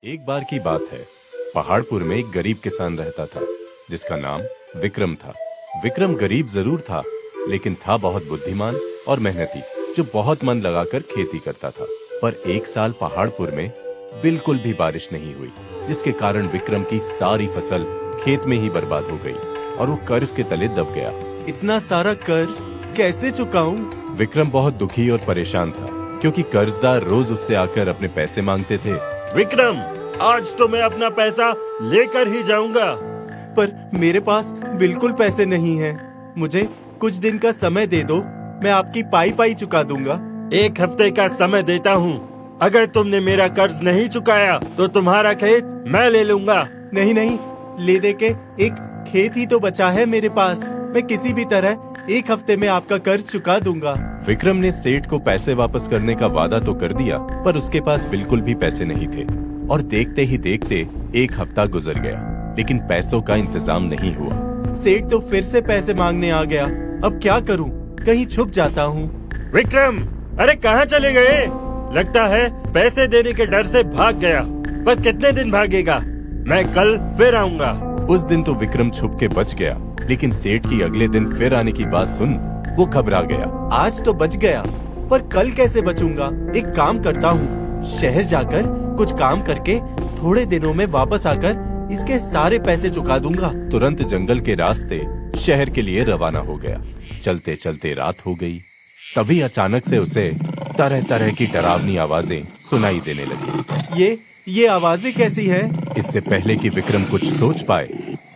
एक बार की बात है, पहाड़पुर में एक गरीब किसान रहता था जिसका नाम विक्रम था। विक्रम गरीब जरूर था, लेकिन था बहुत बुद्धिमान और मेहनती, जो बहुत मन लगाकर खेती करता था। पर एक साल पहाड़पुर में बिल्कुल भी बारिश नहीं हुई, जिसके कारण विक्रम की सारी फसल खेत में ही बर्बाद हो गई और वो कर्ज के तले दब गया। इतना सारा कर्ज कैसे चुकाऊं? विक्रम बहुत दुखी और परेशान था, क्योंकि कर्जदार रोज उससे आकर अपने पैसे मांगते थे। विक्रम, आज तो मैं अपना पैसा लेकर ही जाऊंगा। पर मेरे पास बिल्कुल पैसे नहीं हैं। मुझे कुछ दिन का समय दे दो, मैं आपकी पाई पाई चुका दूंगा। 1 हफ्ते का समय देता हूँ। अगर तुमने मेरा कर्ज नहीं चुकाया तो तुम्हारा खेत मैं ले लूंगा। नहीं नहीं, ले दे के एक खेत ही तो बचा है मेरे पास। मैं किसी भी तरह 1 हफ्ते में आपका कर्ज चुका दूंगा। विक्रम ने सेठ को पैसे वापस करने का वादा तो कर दिया, पर उसके पास बिल्कुल भी पैसे नहीं थे। और देखते ही देखते 1 हफ्ता गुजर गया, लेकिन पैसों का इंतजाम नहीं हुआ। सेठ तो फिर से पैसे मांगने आ गया। अब क्या करूं? कहीं छुप जाता हूं। विक्रम, अरे कहाँ चले गए? लगता है पैसे देने के डर से भाग गया। पर कितने दिन भागेगा? मैं कल फिर आऊंगा। उस दिन तो विक्रम छुप के बच गया, लेकिन सेठ की अगले दिन फिर आने की बात सुन वो घबरा गया। आज तो बच गया, पर कल कैसे बचूंगा? एक काम करता हूँ, शहर जाकर कुछ काम करके थोड़े दिनों में वापस आकर इसके सारे पैसे चुका दूंगा। तुरंत जंगल के रास्ते शहर के लिए रवाना हो गया। चलते चलते रात हो गई, तभी अचानक से उसे तरह तरह की डरावनी आवाजें सुनाई देने लगी। ये आवाजें कैसी हैं? इससे पहले कि विक्रम कुछ सोच पाए,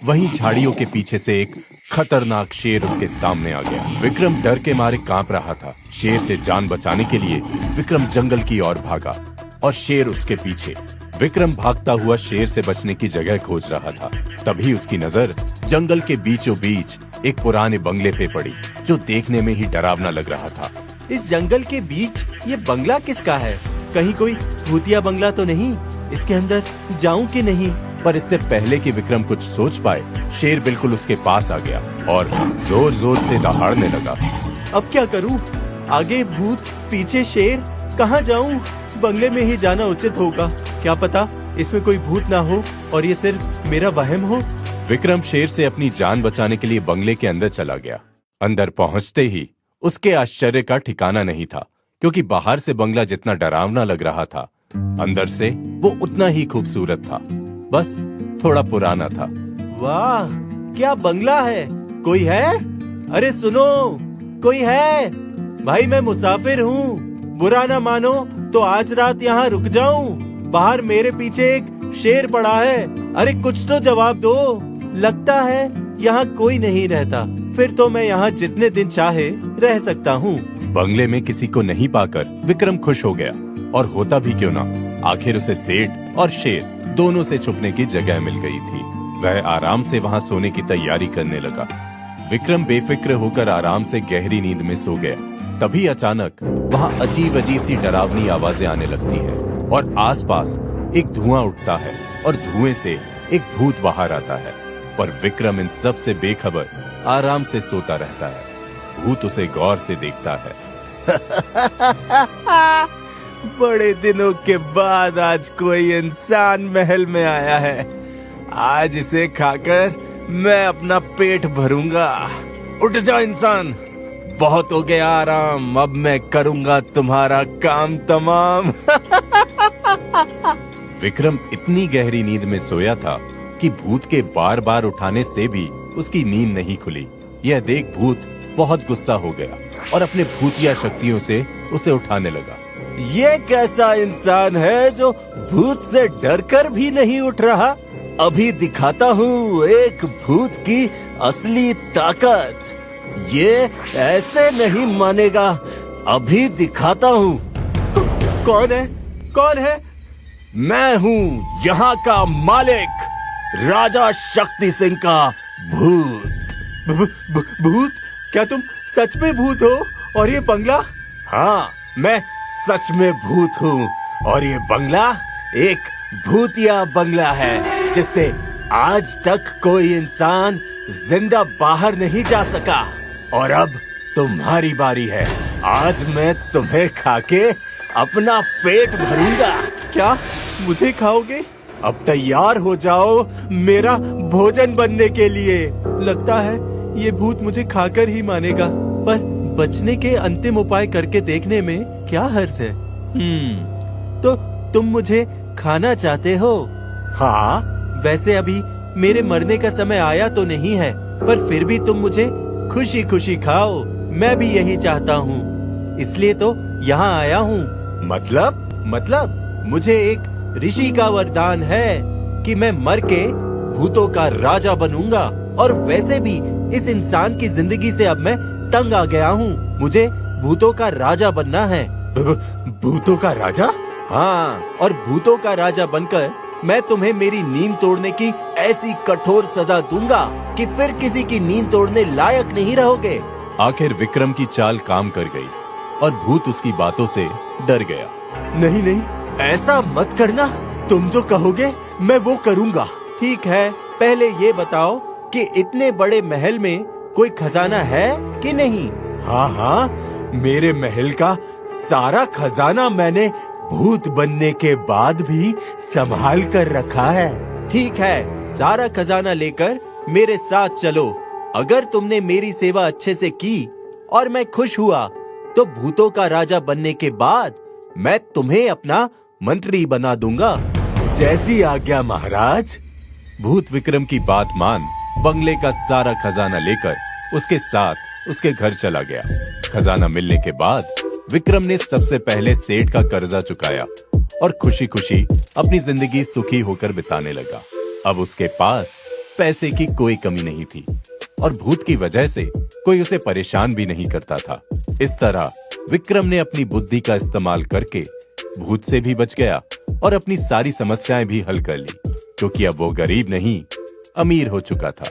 वहीं झाड़ियों के पीछे से एक खतरनाक शेर उसके सामने आ गया। विक्रम डर के मारे कांप रहा था। शेर से जान बचाने के लिए विक्रम जंगल की ओर भागा और शेर उसके पीछे। विक्रम भागता हुआ शेर से बचने की जगह खोज रहा था। तभी उसकी नजर जंगल के बीचों बीच एक पुराने बंगले पे पड़ी, जो देखने में ही डरावना लग रहा था। इस जंगल के बीच ये बंगला किसका है? कहीं कोई भूतिया बंगला तो नहीं? इसके अंदर जाऊं कि नहीं? पर इससे पहले कि विक्रम कुछ सोच पाए, शेर बिल्कुल उसके पास आ गया और जोर जोर से दहाड़ने लगा। अब क्या करूं? आगे भूत, पीछे शेर, कहां जाऊं? बंगले में ही जाना उचित होगा। क्या पता इसमें कोई भूत ना हो और ये सिर्फ मेरा वहम हो। विक्रम शेर से अपनी जान बचाने के लिए बंगले के अंदर चला गया। अंदर पहुंचते ही उसके आश्चर्य का ठिकाना नहीं था, क्योंकि बाहर से बंगला जितना डरावना लग रहा था, अंदर से वो उतना ही खूबसूरत था, बस थोड़ा पुराना था। वाह, क्या बंगला है! कोई है? अरे सुनो, कोई है? भाई मैं मुसाफिर हूँ, बुरा ना मानो तो आज रात यहाँ रुक जाऊं। बाहर मेरे पीछे एक शेर पड़ा है। अरे कुछ तो जवाब दो। लगता है यहाँ कोई नहीं रहता। फिर तो मैं यहाँ जितने दिन चाहे रह सकता हूँ। बंगले में किसी को नहीं पाकर विक्रम खुश हो गया, और होता भी क्यों ना, आखिर उसे सेठ और शेर दोनों से छुपने की जगह मिल गई थी। वह आराम से वहाँ सोने की तैयारी करने लगा। विक्रम बेफिक्र होकर आराम से गहरी नींद में सो गया। तभी अचानक वहाँ अजीब अजीब सी डरावनी आवाजें आने लगती हैं और आसपास एक धुआं उठता है और धुएं से एक भूत बाहर आता है। पर विक्रम इन सब से बेखबर आराम से सोता रहता है। भूत उसे गौर से देखता है। बड़े दिनों के बाद आज कोई इंसान महल में आया है। आज इसे खाकर मैं अपना पेट भरूंगा। उठ जाओ इंसान, बहुत हो गया आराम, अब मैं करूंगा तुम्हारा काम तमाम। विक्रम इतनी गहरी नींद में सोया था कि भूत के बार बार उठाने से भी उसकी नींद नहीं खुली। यह देख भूत बहुत गुस्सा हो गया और अपने भूतिया शक्तियों से उसे उठाने लगा। ये कैसा इंसान है जो भूत से डरकर भी नहीं उठ रहा? अभी दिखाता हूँ एक भूत की असली ताकत। ये ऐसे नहीं मानेगा। अभी दिखाता हूँ। कौन है? कौन है? मैं हूँ यहाँ का मालिक, राजा शक्ति सिंह का भूत। भूत? क्या तुम सच में भूत हो? और ये बंगला? हाँ, मैं सच में भूत हूँ और ये बंगला एक भूतिया बंगला है, जिससे आज तक कोई इंसान जिंदा बाहर नहीं जा सका। और अब तुम्हारी बारी है। आज मैं तुम्हें खाके अपना पेट भरूंगा। क्या मुझे खाओगे? अब तैयार हो जाओ मेरा भोजन बनने के लिए। लगता है ये भूत मुझे खाकर ही मानेगा, पर बचने के अंतिम उपाय करके देखने में क्या हर्ज है। तो तुम मुझे खाना चाहते हो? हाँ, वैसे अभी मेरे मरने का समय आया तो नहीं है, पर फिर भी तुम मुझे खुशी खुशी खाओ। मैं भी यही चाहता हूँ, इसलिए तो यहाँ आया हूँ। मतलब मुझे एक ऋषि का वरदान है कि मैं मर के भूतों का राजा बनूंगा, और वैसे भी इस इंसान की जिंदगी से अब मैं तंग आ गया हूँ। मुझे भूतों का राजा बनना है। भूतों का राजा? हाँ, और भूतों का राजा बनकर मैं तुम्हें मेरी नींद तोड़ने की ऐसी कठोर सजा दूंगा कि फिर किसी की नींद तोड़ने लायक नहीं रहोगे। आखिर विक्रम की चाल काम कर गई और भूत उसकी बातों से डर गया। नहीं, ऐसा मत करना। तुम जो कहोगे मैं वो करूंगा। ठीक है, पहले ये बताओ कि इतने बड़े महल में कोई खजाना है कि नहीं? हाँ, मेरे महल का सारा खजाना मैंने भूत बनने के बाद भी संभाल कर रखा है। ठीक है, सारा खजाना लेकर मेरे साथ चलो। अगर तुमने मेरी सेवा अच्छे से की और मैं खुश हुआ, तो भूतों का राजा बनने के बाद मैं तुम्हें अपना मंत्री बना दूंगा। जैसी आज्ञा महाराज। भूत विक्रम की बात मान बंगले का सारा खजाना लेकर उसके साथ उसके घर चला गया। खजाना मिलने के बाद विक्रम ने सबसे पहले सेठ का कर्जा चुकाया और खुशी खुशी अपनी जिंदगी सुखी होकर बिताने लगा। अब उसके पास पैसे की कोई कमी नहीं थी और भूत की वजह से कोई उसे परेशान भी नहीं करता था। इस तरह विक्रम ने अपनी बुद्धि का इस्तेमाल करके भूत से भी बच गया और अपनी सारी समस्याएं भी हल कर ली, क्योंकि अब वो गरीब नहीं, अमीर हो चुका था।